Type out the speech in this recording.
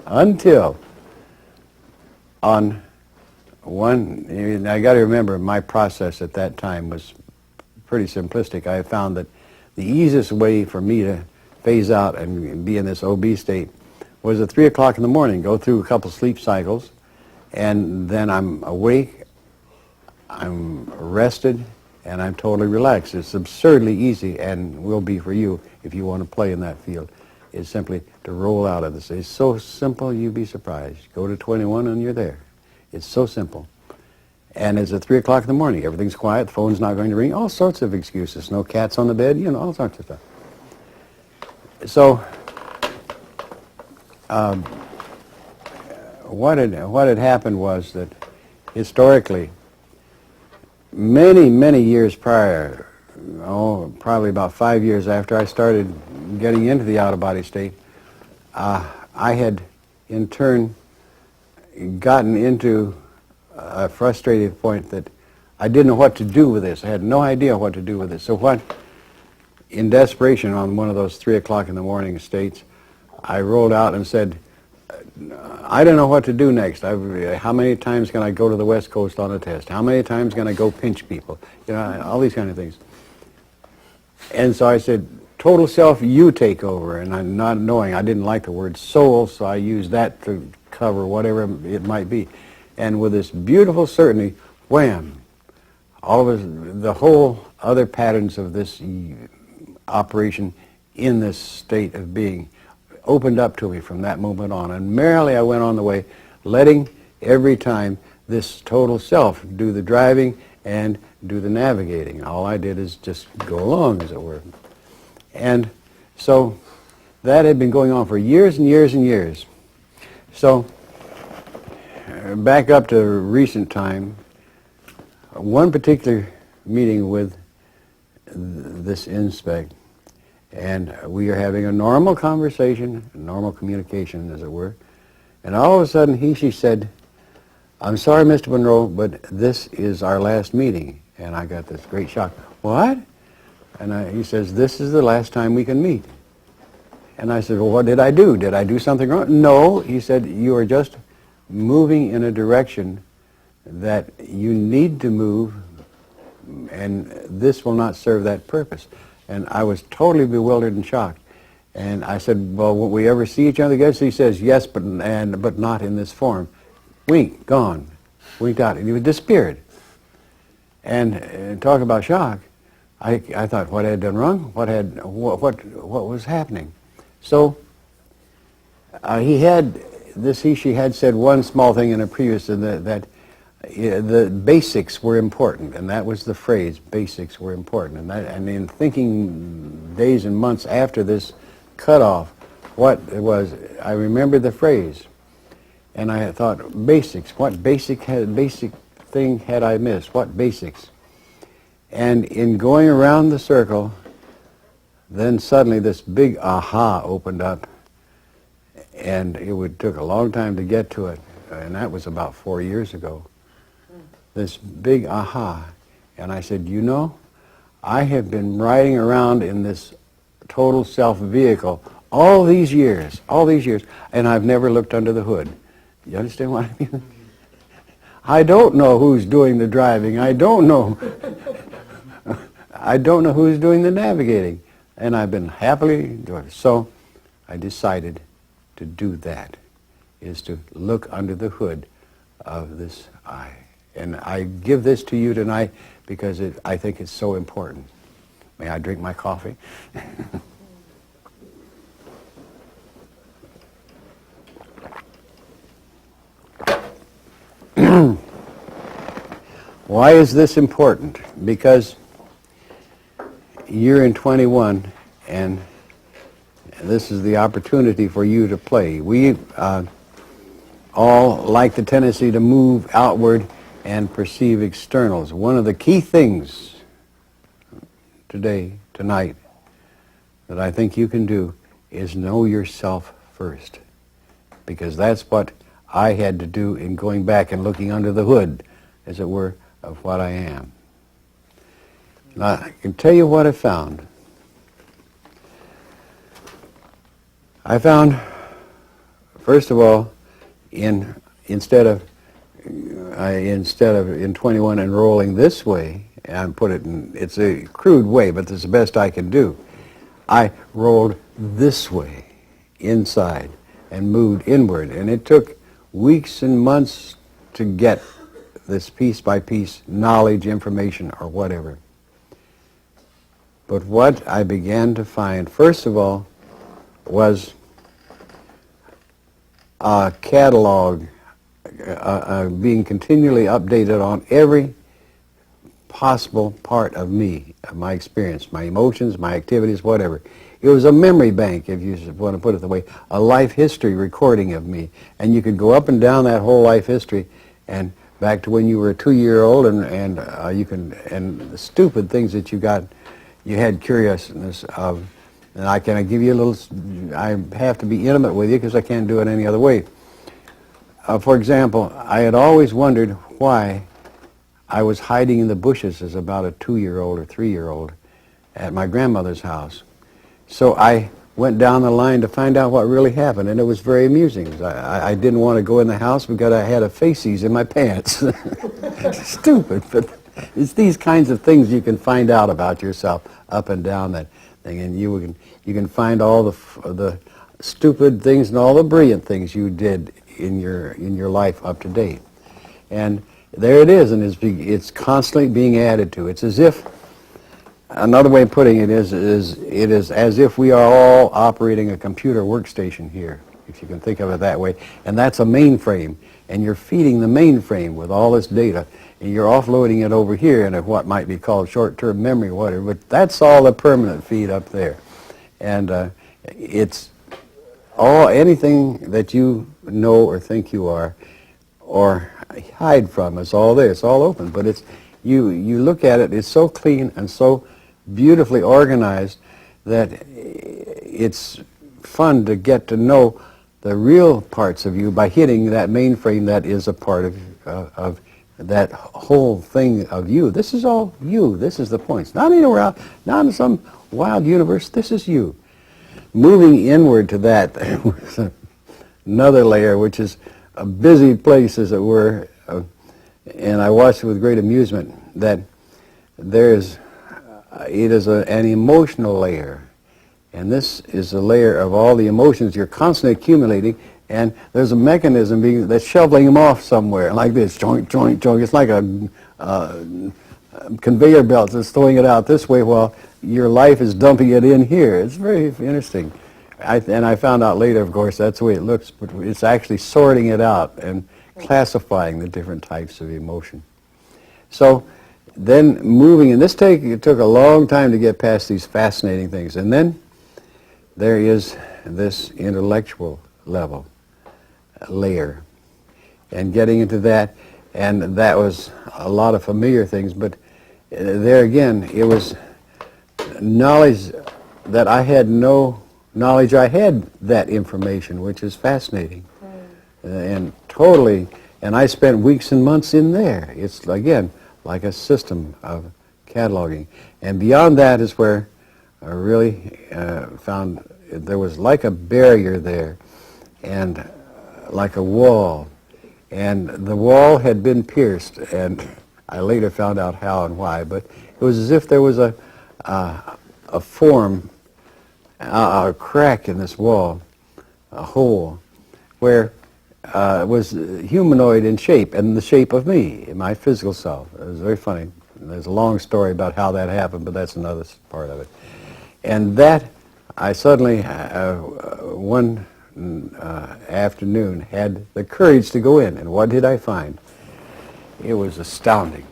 Until on one, and I got to remember my process at that time was pretty simplistic. I found that the easiest way for me to phase out and be in this obese state was at 3 o'clock in the morning, go through a couple sleep cycles, and then I'm awake, I'm rested, and I'm totally relaxed. It's absurdly easy, and will be for you if you want to play in that field. It's simply to roll out of this. It's so simple, you'd be surprised. Go to 21 and you're there. It's so simple. And it's at 3 o'clock in the morning. Everything's quiet. The phone's not going to ring. All sorts of excuses. No cats on the bed. You know, all sorts of stuff. So, what had happened was that historically, many years prior, probably about 5 years after I started getting into the out-of-body state, I had in turn gotten into a frustrated point that I didn't know what to do with this. I had no idea what to do with it. So what, in desperation on one of those 3 o'clock in the morning states, I rolled out and said, I don't know what to do next. How many times can I go to the West Coast on a test? How many times can I go pinch people? You know, all these kind of things. And so I said, total self, you take over. And I'm not knowing, I didn't like the word soul, so I used that to cover whatever it might be. And with this beautiful certainty, wham, all of us, the whole other patterns of this operation in this state of being opened up to me from that moment on. And merrily I went on the way, letting every time this total self do the driving and do the navigating. All I did is just go along, as it were. And so that had been going on for years and years and years. So back up to recent time, one particular meeting with this inspect, and we are having a normal conversation, a normal communication, as it were, and all of a sudden she said, I'm sorry, Mr. Monroe, but this is our last meeting. And I got this great shock. What? And he says, this is the last time we can meet. And I said, well, what did I do? Did I do something wrong? No, he said, you are just moving in a direction that you need to move, and this will not serve that purpose. And I was totally bewildered and shocked. And I said, well, will we ever see each other again? So he says, yes, but not in this form. Wink, gone. Winked out, and he was disappeared. And talk about shock. I thought, what had I done wrong? What was happening? So she had said one small thing in a previous, that the basics were important, and that was the phrase, basics were important. And in thinking days and months after this cutoff, what it was, I remembered the phrase, and I thought, basics, what basic thing had I missed? What basics? And in going around the circle, then suddenly this big aha opened up, and it took a long time to get to it, and that was about 4 years ago. This big aha, and I said, you know, I have been riding around in this total self vehicle all these years, and I've never looked under the hood. You understand what I mean? I don't know who's doing the driving. I don't know who's doing the navigating. And I've been happily doing it. So I decided to do that, is to look under the hood of this I. And I give this to you tonight because I think it's so important. May I drink my coffee? Why is this important? Because you're in 21, and this is the opportunity for you to play. We all like the tendency to move outward and perceive externals. One of the key things tonight, that I think you can do is know yourself first. Because that's what I had to do in going back and looking under the hood, as it were, of what I am. Now, I can tell you what I found. first of all, instead of in 21 enrolling this way, and put it in, it's a crude way, but it's the best I can do. I rolled this way, inside, and moved inward, and it took weeks and months to get this piece by piece knowledge, information, or whatever. But what I began to find, first of all, was a catalog being continually updated on every possible part of me, of my experience, my emotions, my activities, whatever. It was a memory bank, if you want to put it that way, a life history recording of me. And you could go up and down that whole life history and back to when you were a 2-year-old, and the stupid things that you had curiousness of. And I can give you a little, I have to be intimate with you because I can't do it any other way. For example, I had always wondered why I was hiding in the bushes as about a 2-year-old or 3-year-old at my grandmother's house. So I went down the line to find out what really happened, and it was very amusing. I didn't want to go in the house because I had a faces in my pants. Stupid, but it's these kinds of things you can find out about yourself up and down that thing, and you can find all the stupid things and all the brilliant things you did in your life up to date. And there it is, and it's constantly being added to. It's as if, another way of putting it is it is as if we are all operating a computer workstation here, if you can think of it that way. And that's a mainframe, and you're feeding the mainframe with all this data, and you're offloading it over here into what might be called short-term memory or whatever, but that's all the permanent feed up there. And it's all, anything that you know or think you are or hide from is all there. It's all open, but it's you look at it, it's so clean and so beautifully organized that it's fun to get to know the real parts of you by hitting that mainframe that is a part of that whole thing of you. This is all you. This is the points. Not anywhere else, not in some wild universe. This is you. Moving inward to that, there was another layer, which is a busy place, as it were, and I watched it with great amusement, that it is an emotional layer. And this is a layer of all the emotions you're constantly accumulating, and there's a mechanism that's shoveling them off somewhere, like this, joink, joink, joink. It's like a conveyor belt that's throwing it out this way while your life is dumping it in here. It's very interesting. And I found out later, of course, that's the way it looks, but it's actually sorting it out and classifying the different types of emotion. So then moving, and it took a long time to get past these fascinating things. And then there is this intellectual level, layer, and getting into that, and that was a lot of familiar things, but there again, it was knowledge that I had no knowledge I had that information, which is fascinating. And totally, and I spent weeks and months in there. It's, again, like a system of cataloging. And beyond that is where I really found there was like a barrier there, and like a wall. And the wall had been pierced, and I later found out how and why, but it was as if there was a form, a crack in this wall, a hole, where it was humanoid in shape, and the shape of me, my physical self. It was very funny. There's a long story about how that happened, but that's another part of it. And that, I suddenly, one afternoon, had the courage to go in, and what did I find? It was astounding.